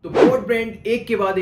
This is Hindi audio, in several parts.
तो बोट ब्रांड एक के बाद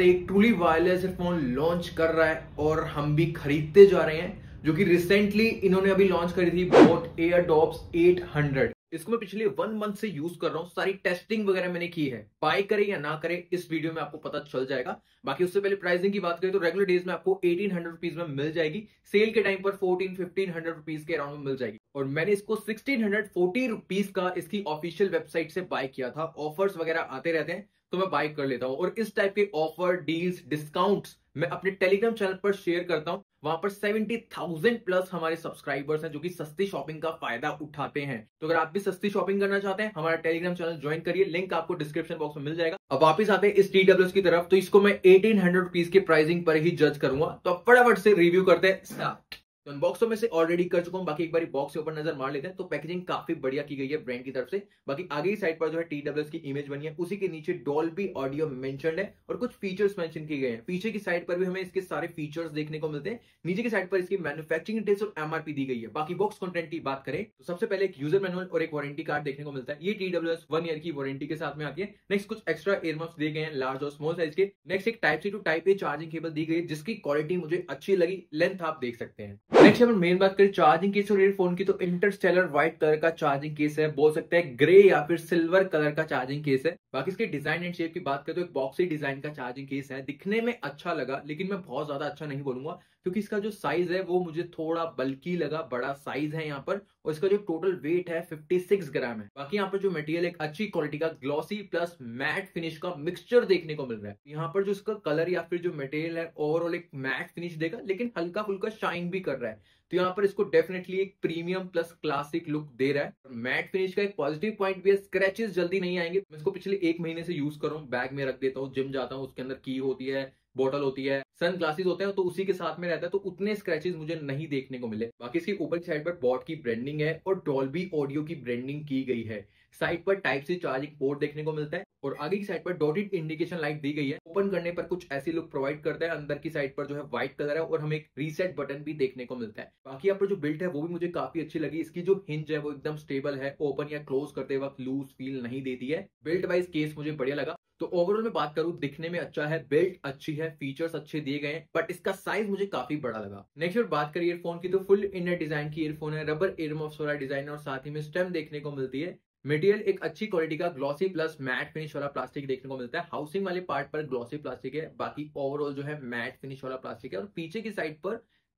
एक ट्रूली वायरलेस फोन लॉन्च कर रहा है और हम भी खरीदते जा रहे हैं, जो कि रिसेंटली इन्होंने अभी लॉन्च करी थी बोट एयरडॉप्स 800। इसको मैं पिछले 1 मंथ से यूज कर रहा हूँ। सारी टेस्टिंग वगैरह मैंने की है। बाय करे या ना करे इस वीडियो में आपको पता चल जाएगा। बाकी उससे पहले प्राइसिंग की बात करें तो रेगुलर डेज में आपको 1800 रुपीज में मिल जाएगी। सेल के टाइम पर 1500 रुपीज के अराउंड में मिल जाएगी। और मैंने इसको 1640 रुपीज का इसकी ऑफिशियल वेबसाइट से बाय किया था। ऑफर्स वगैरह आते रहते हैं तो मैं बाय कर लेता हूं। और इस टाइप के ऑफर, डील्स, डिस्काउंट्स मैं अपने टेलीग्राम चैनल पर शेयर करता हूं। वहां पर 70,000 प्लस हमारे सब्सक्राइबर्स हैं जो कि सस्ती शॉपिंग का फायदा उठाते हैं। तो अगर आप भी सस्ती शॉपिंग करना चाहते हैं, हमारा टेलीग्राम चैनल ज्वाइन करिए। लिंक आपको डिस्क्रिप्शन बॉक्स में मिल जाएगा। अब वापिस आते हैं इस TWS की तरफ। तो इसको मैं 1800 रुपीज के प्राइसिंग पर ही जज करूंगा। तो अब फटाफट से रिव्यू करते हैं स्टार्ट। तो अनबॉक्स में से ऑलरेडी कर चुका हूं। बाकी एक बार बॉक्स के ऊपर नजर मार लेते हैं। तो पैकेजिंग काफी बढ़िया की गई है ब्रांड की तरफ से। बाकी आगे की साइड पर जो है TWS की इमेज बनी है, उसी के नीचे डॉल्बी ऑडियो मेंशन्ड है और कुछ फीचर्स मेंशन किए गए हैं। पीछे की साइड पर भी हमें इसके सारे फीचर्स देखने को मिलते हैं। नीचे की साइड पर इसकी मैन्युफैक्चरिंग डिटेल्स और MRP दी गई है। बाकी बॉक्स कंटेंट की बात करें तो सबसे पहले एक यूजर मैनुअल और एक वारंटी कार्ड देखने को मिलता है। ये TWS 1 ईयर की वारंटी के साथ में आती है। नेक्स्ट कुछ एक्स्ट्रा एयरमफ्स दिए गए हैं लार्ज और स्मॉल साइज के। नेक्स्ट एक type C to type A charging cable दी गई है, जिसकी क्वालिटी मुझे अच्छी लगी। लेंथ आप देख सकते हैं। नेक्स्ट हम मेन बात करें चार्जिंग केस और ईयरफोन की, तो इंटरस्टेलर व्हाइट कलर का चार्जिंग केस है। बोल सकते हैं ग्रे या फिर सिल्वर कलर का चार्जिंग केस है। बाकी इसके डिजाइन एंड शेप की बात करें तो एक बॉक्सी डिजाइन का चार्जिंग केस है। दिखने में अच्छा लगा, लेकिन मैं बहुत ज्यादा अच्छा नहीं बोलूंगा क्योंकि इसका जो साइज है वो मुझे थोड़ा बल्की लगा। बड़ा साइज है यहाँ पर और इसका जो टोटल वेट है 56 ग्राम है। बाकी यहाँ पर जो मटेरियल एक अच्छी क्वालिटी का ग्लॉसी प्लस मैट फिनिश का मिक्सचर देखने को मिल रहा है। यहाँ पर जो इसका कलर या फिर जो मटेरियल है ओवरऑल एक मैट फिनिश देगा, लेकिन हल्का फुल्का शाइन भी कर रहा है। तो यहाँ पर इसको डेफिनेटली एक प्रीमियम प्लस क्लासिक लुक दे रहा है। मैट फिनिश का एक पॉजिटिव पॉइंट भी है, स्क्रैचेस जल्दी नहीं आएंगे। मैं इसको पिछले 1 महीने से यूज कर रहा हूँ। बैग में रख देता हूँ, जिम जाता हूँ, उसके अंदर की होती है, बोतल होती है, सन ग्लासेस होते हैं, तो उसी के साथ में रहता है, तो उतने स्क्रैचेस मुझे नहीं देखने को मिले। बाकी इसकी ऊपर की साइड पर बॉट की ब्रांडिंग है और डॉल्बी ऑडियो की ब्रांडिंग की गई है। साइड पर टाइप सी चार्जिंग पोर्ट देखने को मिलता है और आगे की साइड पर डॉटेड इंडिकेशन लाइट दी गई है। ओपन करने पर कुछ ऐसी लुक प्रोवाइड करता है। अंदर की साइड पर जो है व्हाइट कलर है और हमें एक रीसेट बटन भी देखने को मिलता है। बाकी यहाँ पर जो बिल्ट है वो भी मुझे काफी अच्छी लगी। इसकी जो हिंज है वो एकदम स्टेबल है, ओपन या क्लोज करते वक्त लूज फील नहीं देती है। बिल्ट वाइज केस मुझे बढ़िया लगा। तो ओवरऑल में बात करूं, दिखने में अच्छा है, बिल्ड अच्छी है, फीचर्स अच्छे दिए गए हैं, बट इसका साइज मुझे काफी बड़ा लगा। नेक्स्ट बात करें ईयरफोन की, तो फुल इनर डिजाइन की ईयरफोन है। रबर ईयरमफ्स वाला डिजाइन और साथ ही में स्टेम देखने को मिलती है। मटेरियल एक अच्छी क्वालिटी का ग्लॉसी प्लस मैट फिनिश वाला प्लास्टिक देखने को मिलता है। हाउसिंग वाले पार्ट पर ग्लॉसी प्लास्टिक है, बाकी ओवरऑल जो है मैट फिनिश वाला प्लास्टिक है। और पीछे की साइड पर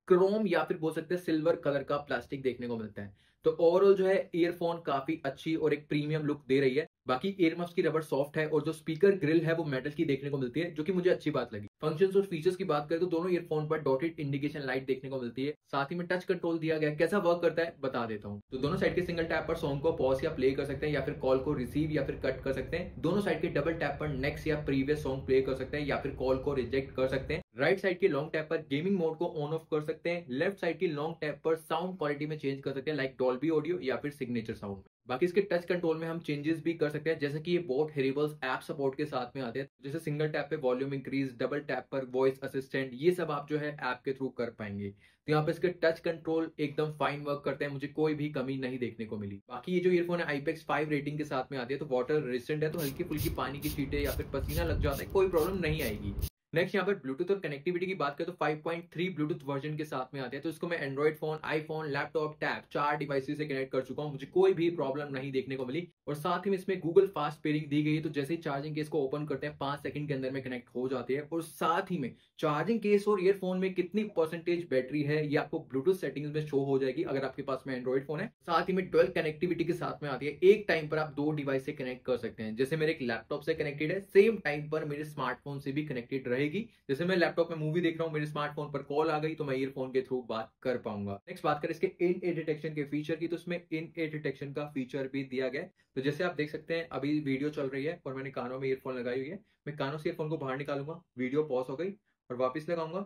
क्रोम या फिर बोल सकते हैं सिल्वर कलर का प्लास्टिक देखने को मिलता है। तो ओवरऑल जो है ईयरफोन काफी अच्छी और एक प्रीमियम लुक दे रही है। बाकी ईयरमफ्स की रबर सॉफ्ट है और जो स्पीकर ग्रिल है वो मेटल की देखने को मिलती है, जो कि मुझे अच्छी बात लगी। फंक्शंस और फीचर्स की बात करें तो दोनों ईयरफोन पर डॉटेड इंडिकेशन लाइट देखने को मिलती है। साथ ही में टच कंट्रोल दिया गया। कैसा वर्क करता है बता देता हूँ। तो दोनों साइड के सिंगल टैप पर सॉन्ग को पॉज या प्ले कर सकते हैं या फिर कॉल को रिसीव या फिर कट कर सकते हैं। दोनों साइड के डबल टैप पर नेक्स्ट या प्रीवियस सॉन्ग प्ले कर सकते हैं या फिर कॉल को रिजेक्ट कर सकते हैं। राइट साइड के लॉन्ग टैप पर गेमिंग मोड को ऑन ऑफ कर सकते हैं। लेफ्ट साइड की लॉन्ग टैप पर साउंड क्वालिटी में चेंज कर सकते हैं, लाइक डॉल्बी ऑडियो या फिर सिग्नेचर साउंड। बाकी इसके टच कंट्रोल में हम चेंजेस भी कर सकते हैं, जैसे कि ये बोट हेरेबल्स ऐप सपोर्ट के साथ में आते हैं। जैसे सिंगल टैप पे वॉल्यूम इंक्रीज, डबल टैप पर वॉइस असिस्टेंट, ये सब आप जो है ऐप के थ्रू कर पाएंगे। तो यहाँ पे इसके टच कंट्रोल एकदम फाइन वर्क करते हैं, मुझे कोई भी कमी नहीं देखने को मिली। बाकी ये जो ईयरफोन है IPX 5 रेटिंग के साथ में आती है, तो वाटर रेजिस्टेंट है, तो हल्की फुल्की पानी की छींटे या फिर पसीना लग जाता है, कोई प्रॉब्लम नहीं आएगी। नेक्स्ट यहाँ पर ब्लूटूथ और कनेक्टिविटी की बात करें तो 5.3 ब्लूटूथ वर्जन के साथ में आते हैं। तो इसको मैं Android phone, iPhone, laptop, tab 4 devices से कनेक्ट कर चुका हूँ, मुझे कोई भी प्रॉब्लम नहीं देखने को मिली। और साथ ही में इसमें गूगल फास्ट पेयरिंग दी गई है, तो जैसे ही चार्जिंग केस को ओपन करते हैं 5 सेकंड के अंदर में कनेक्ट हो जाती है। और साथ ही में चार्जिंग केस और ईयरफोन में कितनी परसेंटेज बैटरी है ये आपको ब्लूटूथ सेटिंग्स में शो हो जाएगी अगर आपके पास में एंड्रॉइड फोन है। साथ ही में 12 कनेक्टिविटी के साथ में आती है। एक टाइम पर आप 2 डिवाइस से कनेक्ट कर सकते हैं। जैसे मेरे एक लैपटॉप से कनेक्टेड है, सेम टाइम पर मेरे स्मार्टफोन से भी कनेक्टेड रहेगी। जैसे मैं लैपटॉप में मूवी देख रहा हूँ, मेरे स्मार्टफोन पर कॉल आ गई तो मैं ईयरफोन के थ्रू बात कर पाऊंगा। नेक्स्ट बात करें इसके इन एयर डिटेक्शन के फीचर की, तो इसमें इन एयर डिटेक्शन का फीचर भी दिया गया है। तो जैसे आप देख सकते हैं अभी वीडियो चल रही है और मैंने कानों में ईयरफोन लगाई हुई है। मैं कानों से ईयरफोन को बाहर निकालूंगा, वीडियो पॉज हो गई और वापस लगाऊंगा,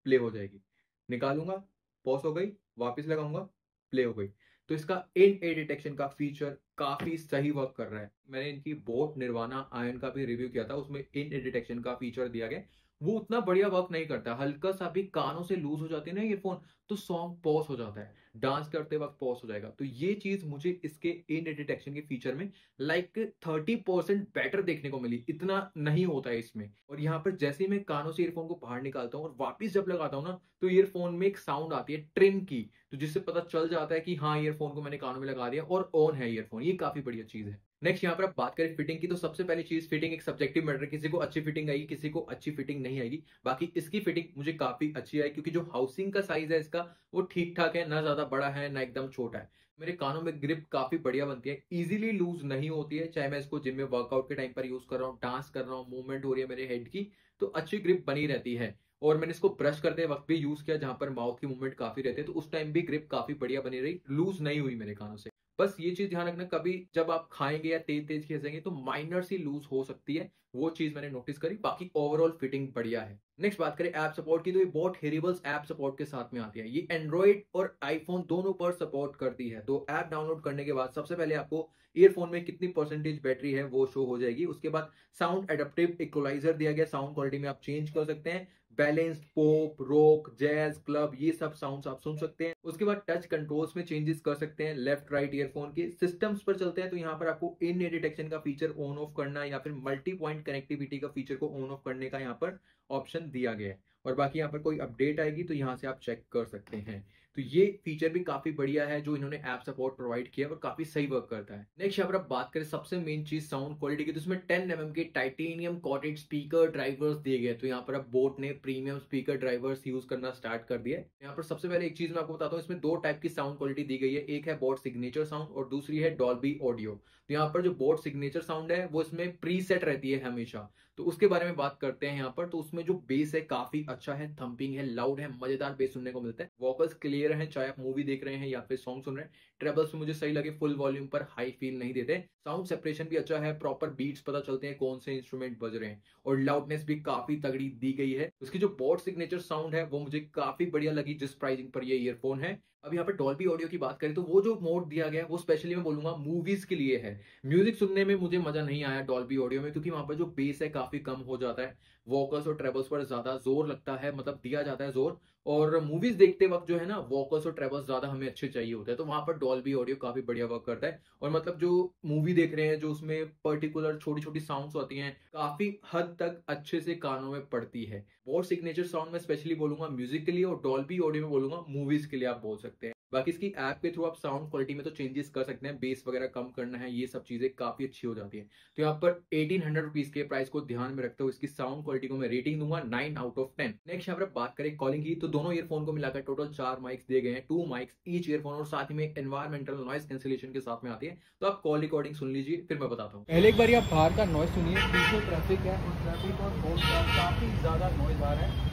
प्ले हो जाएगी। निकालूंगा, पॉज हो गई, वापस लगाऊंगा, प्ले हो गई। तो इसका इन एयर डिटेक्शन का फीचर काफी सही वर्क कर रहा है। मैंने इनकी बोट निर्वाणा आयन का भी रिव्यू किया था, उसमें इन एयर डिटेक्शन का फीचर दिया गया वो उतना बढ़िया वर्क नहीं करता। हल्का सा भी कानों से लूज हो जाती है ना ईयरफोन, तो सॉन्ग पॉज हो जाता है, डांस करते वक्त पॉज हो जाएगा। तो ये चीज मुझे इसके इन ईयर डिटेक्शन के फीचर में लाइक 30% बेटर देखने को मिली। इतना नहीं होता है इसमें। और यहाँ पर जैसे ही मैं कानों से ईयरफोन को बाहर निकालता हूँ और वापिस जब लगाता हूँ ना, तो ईयरफोन में एक साउंड आती है ट्रिम की, तो जिससे पता चल जाता है कि हाँ, ईयरफोन को मैंने कानों में लगा दिया और ऑन है ईयरफोन। ये काफी बढ़िया चीज है। नेक्स्ट यहाँ पर आप बात करें फिटिंग की, तो सबसे पहली चीज, फिटिंग एक सब्जेक्टिव मैटर है। किसी को अच्छी फिटिंग आएगी, किसी को अच्छी फिटिंग नहीं आएगी। बाकी इसकी फिटिंग मुझे काफी अच्छी आई, क्योंकि जो हाउसिंग का साइज है इसका वो ठीक ठाक है, ना ज्यादा बड़ा है ना एकदम छोटा है। मेरे कानों में ग्रिप काफी बढ़िया बनती है, इजीली लूज नहीं होती है। चाहे मैं इसको जिम में वर्कआउट के टाइम पर यूज कर रहा हूँ, डांस कर रहा हूँ, मूवमेंट हो रही है मेरे हेड की, तो अच्छी ग्रिप बनी रहती है। और मैंने इसको ब्रश करते वक्त भी यूज किया, जहां पर माउथ की मूवमेंट काफी रहती है, तो उस टाइम भी ग्रिप काफी बढ़िया बनी रही, लूज नहीं हुई मेरे कानों से। बस ये चीज ध्यान रखना, कभी जब आप खाएंगे या तेज तेज खींचेंगे तो माइनर सी लूज हो सकती है, वो चीज मैंने नोटिस करी। बाकी ओवरऑल फिटिंग बढ़िया है। नेक्स्ट बात करें ऐप सपोर्ट की, तो ये बोट हेरेबल्स ऐप सपोर्ट के साथ में आती है। ये एंड्रॉइड और आईफोन दोनों पर सपोर्ट करती है। तो ऐप डाउनलोड करने के बाद सबसे पहले आपको ईयरफोन में कितनी परसेंटेज बैटरी है वो शो हो जाएगी। उसके बाद साउंड एडेप्टिव इक्वलाइजर दिया गया, साउंड क्वालिटी में आप चेंज कर सकते हैं। Balanced, pop, rock, jazz, club, ये सब साउंड्स आप सुन सकते हैं। उसके बाद टच कंट्रोल्स में चेंजेस कर सकते हैं, लेफ्ट राइट ईयरफोन के। सिस्टम्स पर चलते हैं तो यहाँ पर आपको इन ईयर डिटेक्शन का फीचर ऑन ऑफ करना या फिर मल्टी पॉइंट कनेक्टिविटी का फीचर को ऑन ऑफ करने का यहाँ पर ऑप्शन दिया गया है। और बाकी यहाँ पर कोई अपडेट आएगी तो यहाँ से आप चेक कर सकते हैं। तो ये फीचर भी काफी बढ़िया है जो इन्होंने ऐप सपोर्ट प्रोवाइड किया और काफी सही वर्क करता है। नेक्स्ट यहाँ पर आप बात करें सबसे मेन चीज साउंड क्वालिटी की, तो इसमें 10 mm के टाइटेनियम कोटेड स्पीकर ड्राइवर्स दिए गए। तो यहाँ पर अब बोट ने प्रीमियम स्पीकर ड्राइवर्स यूज करना स्टार्ट कर दिया है। यहाँ पर सबसे पहले एक चीज मैं आपको बताता हूँ, इसमें दो टाइप की साउंड क्वालिटी दी गई है। एक है बोट सिग्नेचर साउंड और दूसरी है डॉल्बी ऑडियो। तो यहाँ पर जो बोट सिग्नेचर साउंड है वो इसमें प्री सेट रहती है हमेशा, तो उसके बारे में बात करते हैं यहाँ पर। तो उसमें जो बेस है काफी अच्छा है, थंपिंग है, लाउड है, मजेदार बेस सुनने को मिलता है। वोकल्स क्लियर है, चाहे आप मूवी देख रहे हैं या फिर सॉन्ग सुन रहे हैं। ट्रेबल्स मुझे सही लगे, फुल वॉल्यूम पर हाई फील नहीं देते। साउंड सेपरेशन भी अच्छा है, प्रॉपर बीट्स पता चलते हैं कौन से इंस्ट्रूमेंट बज रहे हैं। और लाउडनेस भी काफी तगड़ी दी गई है। उसकी जो बोट सिग्नेचर साउंड है वो मुझे काफी बढ़िया लगी जिस प्राइसिंग पर ये ईयरफोन है। अब यहाँ पर डॉल्बी ऑडियो की बात करें तो वो जो मोड दिया गया है वो स्पेशली मैं बोलूंगा मूवीज के लिए है। म्यूजिक सुनने में मुझे मजा नहीं आया डॉल्बी ऑडियो में, क्योंकि वहां पर जो बेस है काफी कम हो जाता है, वोकल्स और ट्रेबल्स पर ज्यादा जोर लगता है, मतलब दिया जाता है जोर। और मूवीज देखते वक्त जो है ना, वोकल्स और ट्रेबल्स ज्यादा हमें अच्छे चाहिए होते हैं, तो वहां पर डॉल्बी ऑडियो काफी बढ़िया वर्क करता है। और मतलब जो मूवी देख रहे हैं, जो उसमें पर्टिकुलर छोटी छोटी साउंड्स होती हैं, काफी हद तक अच्छे से कानों में पड़ती है। बोट सिग्नेचर साउंड में स्पेशली बोलूंगा म्यूजिक के लिए, और डॉल्बी ऑडियो में बोलूंगा मूवीज के लिए आप बोल सकते हैं। बाकी इसकी ऐप के थ्रू आप साउंड क्वालिटी में तो चेंजेस कर सकते हैं, बेस वगैरह कम करना है, ये सब चीजें काफी अच्छी हो जाती है। तो यहाँ पर 1800 रुपीज के प्राइस को ध्यान में रखते हुए इसकी साउंड क्वालिटी को मैं रेटिंग दूंगा 9 आउट ऑफ 10। नेक्स्ट यहाँ पर बात करें कॉलिंग की, तो दोनों ईयरफोन को मिलाकर टोटल 4 माइक्स दिए गए हैं, 2 माइक्स ईच ईयरफोन, और साथ ही में एनवायरमेंटल नॉइस कैंसिलेशन के साथ में आती है। तो आप कॉल रिकॉर्डिंग सुन लीजिए, फिर मैं बताता हूँ। पहले एक बार आप बाहर का नॉइस सुनिए, पीछे ट्रैफिक है और ट्रैफिक और काफी ज्यादा नॉइस आ रहा है।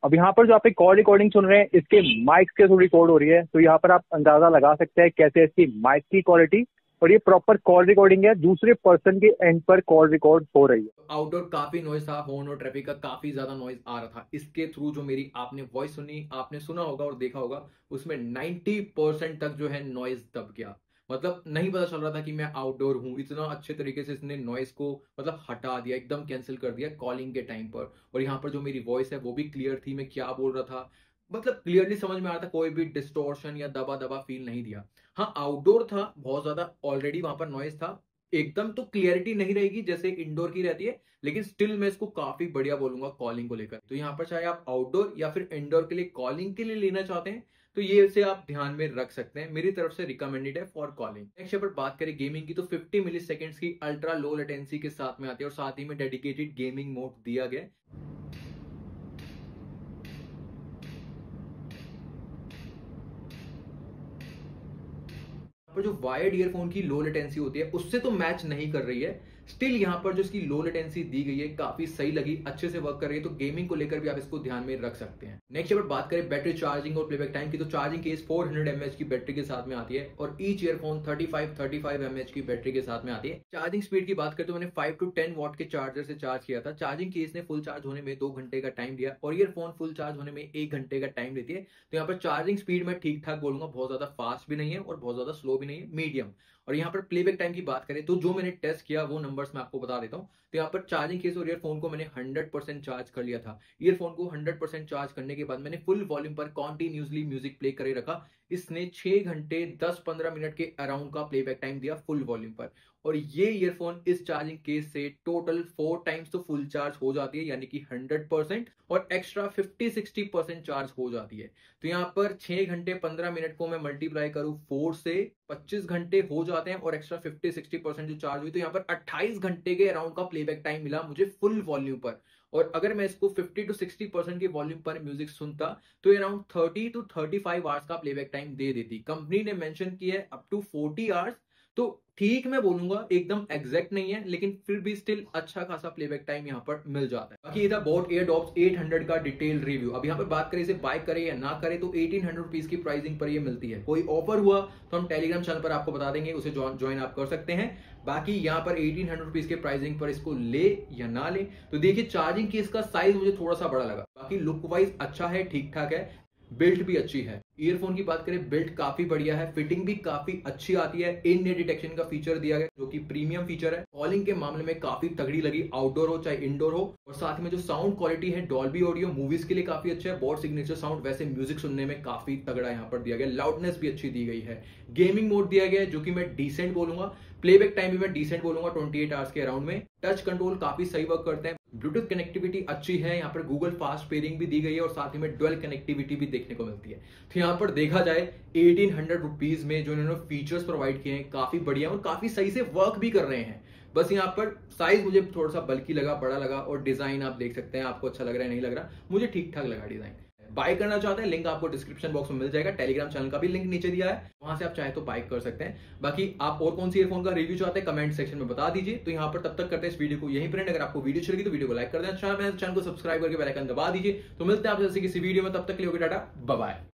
अब यहाँ पर जो आप एक कॉल रिकॉर्डिंग सुन रहे हैं इसके माइक्स के थ्रू रिकॉर्ड हो रही है, तो यहाँ पर आप अंदाजा लगा सकते हैं कैसे इसकी माइक की क्वालिटी, और ये प्रॉपर कॉल रिकॉर्डिंग है, दूसरे पर्सन के एंड पर कॉल रिकॉर्ड हो रही है। आउटडोर काफी नॉइज था, हॉर्न और ट्रैफिक का काफी ज्यादा नॉइज आ रहा था। इसके थ्रू जो मेरी आपने वॉइस सुनी, आपने सुना होगा और देखा होगा, उसमें 90% तक जो है नॉइज दब गया। मतलब नहीं पता चल रहा था कि मैं आउटडोर हूं। इतना अच्छे तरीके से इसने नॉइज को मतलब हटा दिया, एकदम कैंसिल कर दिया कॉलिंग के टाइम पर। और यहाँ पर जो मेरी वॉइस है वो भी क्लियर थी, मैं क्या बोल रहा था मतलब क्लियरली समझ में आ रहा था, कोई भी डिस्टोर्शन या दबा दबा फील नहीं दिया। हाँ, आउटडोर था, बहुत ज्यादा ऑलरेडी वहां पर नॉइज था, एकदम तो क्लियरिटी नहीं रहेगी जैसे इंडोर की रहती है, लेकिन स्टिल मैं इसको काफी बढ़िया बोलूंगा कॉलिंग को लेकर। तो यहाँ पर चाहे आप आउटडोर या फिर इंडोर के लिए कॉलिंग के लिए लेना चाहते हैं तो ये इसे आप ध्यान में रख सकते हैं, मेरी तरफ से रिकमेंडेड है फॉर कॉलिंग। नेक्स्ट पर बात करें गेमिंग की, तो 50 मिली सेकेंड्स की अल्ट्रा लो लेटेंसी के साथ में आती है और साथ ही में डेडिकेटेड गेमिंग मोड दिया गया। पर जो वायर्ड ईयरफोन की लो लेटेंसी होती है उससे तो मैच नहीं कर रही है, स्टिल यहाँ पर जो इसकी लो लेटेंसी दी गई है काफी सही लगी, अच्छे से वर्क कर रही है। तो गेमिंग को लेकर भी आप इसको ध्यान में रख सकते हैं। नेक्स्ट अगर बात करें बैटरी चार्जिंग और प्लेबैक टाइम की, तो चार्जिंग केस 400 mAh की बैटरी के साथ में आती है और ईच ईयरफोन 35 mAh की बैटरी के साथ में आती है। चार्जिंग स्पीड की बात करें तो मैंने 5 to 10 वॉट के चार्जर से चार्ज किया था। चार्जिंग केस ने फुल चार्ज होने में 2 घंटे का टाइम दिया और ईयरफोन फुल चार्ज होने में 1 घंटे का टाइम देती है। तो यहाँ पर चार्जिंग स्पीड में ठीक ठाक बोलूंगा, बहुत ज्यादा फास्ट भी नहीं है और बहुत ज्यादा स्लो भी नहीं है, मीडियम। और यहाँ पर प्लेबैक टाइम की बात करें तो जो मैंने टेस्ट किया वो नंबर्स मैं आपको बता देता हूँ। तो यहाँ पर चार्जिंग केस और ईयरफोन को मैंने 100% चार्ज कर लिया था। ईयरफोन को 100% चार्ज करने के बाद मैंने फुल वॉल्यूम पर कॉन्टिन्यूसली म्यूजिक प्ले करे रखा। इसने 6 घंटे 10-15 मिनट के अराउंड का प्लेबैक टाइम दिया फुल वॉल्यूम पर। और ये ईयरफोन इस चार्जिंग केस से टोटल 4 टाइम्स तो फुल चार्ज हो जाती है, यानी कि 100%, और एक्स्ट्रा 50-60% चार्ज हो जाती है। तो यहाँ पर 6 घंटे 15 मिनट को मैं मल्टीप्लाई करूं 4 से, 25 घंटे हो जाते हैं और एक्स्ट्रा 50-60% जो चार्ज हुई, तो यहाँ पर 28 घंटे के अराउंड का प्लेबैक टाइम मिला मुझे फुल वॉल्यूम पर। और अगर मैं इसको 50-60% के वॉल्यूम पर म्यूजिक सुनता तो अराउंड 30-35 आवर्स का प्लेबैक टाइम दे देती। कंपनी ने मेंशन किया है अप टू 40 आवर्स, तो ठीक मैं बोलूंगा, एकदम एग्जैक्ट नहीं है, लेकिन फिर भी स्टिल अच्छा खासा प्लेबैक टाइम यहाँ पर मिल जाता है। बाकी ये था बोट एयरडॉप्स 800 का डिटेल रिव्यू। अब यहाँ पर बात करें इसे बाय करे या ना करे तो 1800 रुपीज की प्राइसिंग पर ये मिलती है। कोई ऑफर हुआ तो हम टेलीग्राम चैनल पर आपको बता देंगे, उसे ज्वाइन आप कर सकते हैं। बाकी यहाँ पर 1800 रुपीज के प्राइसिंग पर इसको ले या ना ले। तो देखिए चार्जिंग केस का साइज मुझे थोड़ा सा बड़ा लगा, बाकी लुक वाइज अच्छा है, ठीक ठाक है, बिल्ट भी अच्छी है। ईयरफोन की बात करें, बिल्ट काफी बढ़िया है, फिटिंग भी काफी अच्छी आती है, इन ईयर डिटेक्शन का फीचर दिया गया जो कि प्रीमियम फीचर है। कॉलिंग के मामले में काफी तगड़ी लगी, आउटडोर हो चाहे इंडोर हो। और साथ में जो साउंड क्वालिटी है, डॉल्बी ऑडियो, मूवीज के लिए काफी अच्छा है। बोट सिग्नेचर साउंड वैसे म्यूजिक सुनने में काफी तगड़ा यहाँ पर दिया गया, लाउडनेस भी अच्छी दी गई है। गेमिंग मोड दिया गया है जो कि मैं डिसेंट बोलूंगा, प्लेबैक टाइम भी मैं डिसेंट बोलूंगा 28 आवर्स के अराउंड में। टच कंट्रोल काफी सही वर्क करते हैं, ब्लूटूथ कनेक्टिविटी अच्छी है, यहाँ पर गूगल फास्ट पेयरिंग भी दी गई है और साथ ही में डुअल कनेक्टिविटी भी देखने को मिलती है। तो यहाँ पर देखा जाए 1800 रुपीज में जो इन्होंने फीचर्स प्रोवाइड किए हैं काफी बढ़िया और काफी सही से वर्क भी कर रहे हैं। बस यहाँ पर साइज मुझे थोड़ा सा बल्कि लगा, बड़ा लगा, और डिजाइन आप देख सकते हैं, आपको अच्छा लग रहा है नहीं लग रहा, मुझे ठीक ठाक लगा डिजाइन। बाय करना चाहते हैं, लिंक आपको डिस्क्रिप्शन बॉक्स में मिल जाएगा। टेलीग्राम चैनल का भी लिंक नीचे दिया है, वहां से आप चाहे तो बाय कर सकते हैं। बाकी आप और कौन सी ईयरफोन का रिव्यू चाहते हैं कमेंट सेक्शन में बता दीजिए। तो यहाँ पर तब तक करते हैं इस वीडियो को यहीं पर। अगर आपको वीडियो अच्छी लगी तो वीडियो को लाइक कर दें, चैनल को सब्सक्राइब करके बेल आइकन दबा दीजिए। तो मिलते हैं आपसे किसी वीडियो में, तब तक के लिए टाटा, बाय बाय।